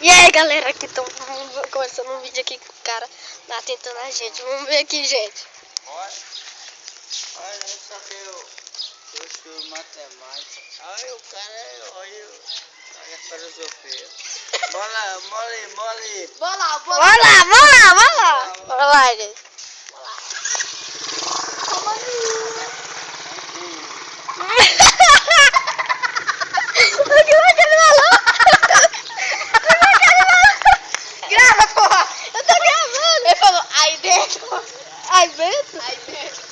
E aí galera, aqui estamos começando um vídeo aqui que o cara tá tentando a gente. Vamos ver aqui, gente. Olha, só que eu estudo matemática. Aí o cara, olha a filosofia. Bola. Bora lá, gente. O que vai que ele falou? Grava, porra! Eu tô gravando! Ele falou, aí dentro! Aí dentro? Aí dentro!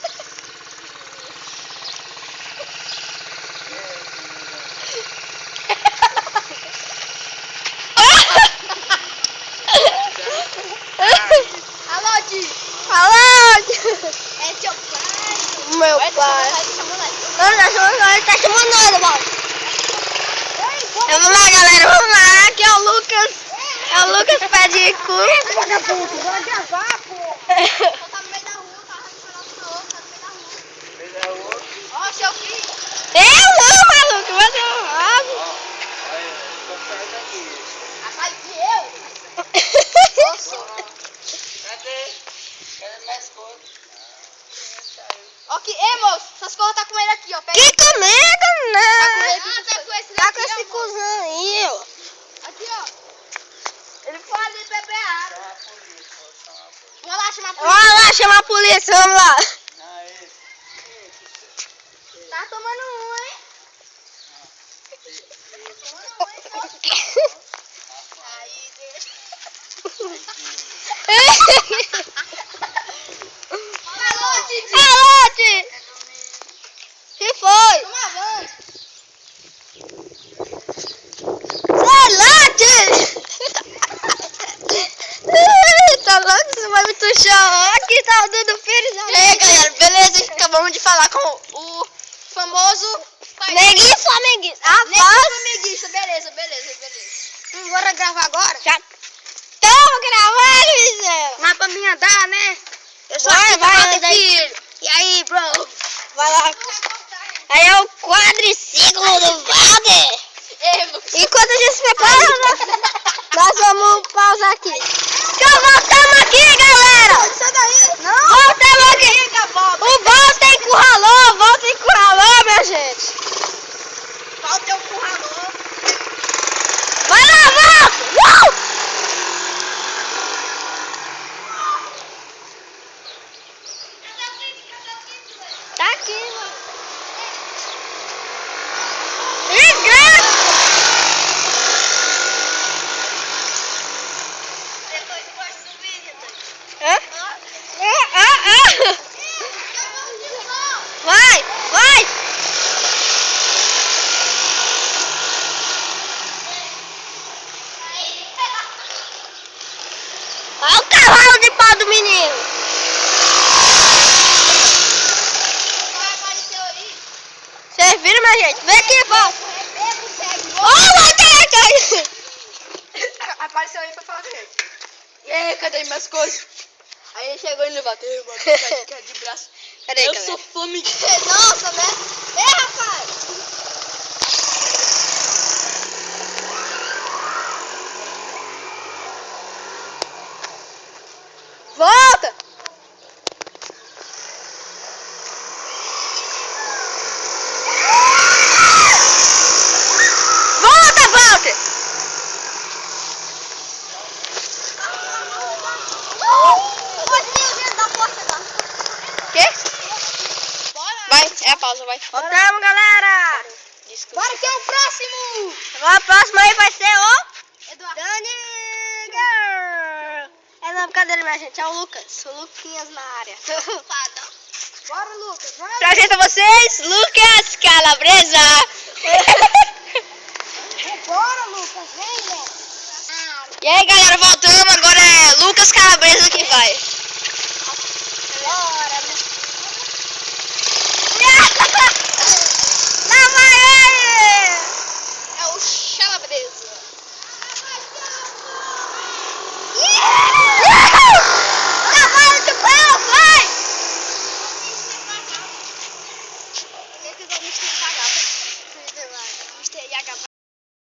Alô, tio! Alô! É teu pai! Meu pai! Não, ele tá chamando nós, mano! Vamos lá, galera, vamos lá! Aqui é o Lucas! É o Lucas Pé de Cu! Bora gravar, pô! Só tá no meio da rua, tá no meio da rua. Ó, seu filho! Eu não, maluco! Você é um rabo! Olha, tô saindo aqui. Sai que eu! Nossa! Cadê minhas coisas? Ok, ei moço, essas coisas tá com ele aqui, ó. Pega. Que comigo, não! Tá com esse Tá daqui, com esse ó, moço. cuzão aí, ó. Aqui, ó. Ele pode beber água. Chama a polícia, vou chamar a polícia. Vou lá chamar a polícia. Vamos lá chamar a polícia, vamos lá. Aí, Tá tomando um, hein? Aí, alô, Didi. Alô, tio. Que foi? Toma banho. Sei lá, tio. Tá louco? Isso vai me tuchar. Aqui tá o Dudu Pires. E aí, galera, beleza? Acabamos de falar com o famoso Neguinho flamenguista. flamenguista. Beleza. Bora gravar agora? Já estamos gravando, Michel. Mas pra mim andar, né? Eu sou Vai, aqui, vai, Walter daí. Filho. E aí, bro? Vai lá. Aí é o quadriciclo do Valder. Ei, Lucas. Enquanto a gente se prepara, nós vamos pausar aqui. Então voltamos aqui, galera. Sai daí. Não. Voltamos aqui. O Walter encurralou, minha gente. Falta é o currador. Vai lá, volta. Tá aqui, mano. Depois gosta do vídeo, Hã? Vai. Olha o cavalo de pau do menino. Vocês viram, minha gente? Vem aqui, volta. Vai cair. Apareceu aí pra falar com ele. E aí, cadê minhas coisas? Aí ele chegou e ele bateu, mano, que é de braço. Cadê, Eu galera? sou flamenguista. Nossa, né? Ei, rapaz! Volta. Volta, Walter. Quê? Vai, é a pausa, vai. Voltamos, galera. Desculpa. Bora que é o próximo! Agora o próximo aí vai ser o Eduardo. Daniel. É na brincadeira, minha gente. É o Lucas. O Luquinhas na área. Bora, Lucas. Vai. Apresento a vocês, Lucas Calabresa. Bora, Lucas. Vem, né? E aí, galera, voltamos. Agora é Lucas Calabresa que vai.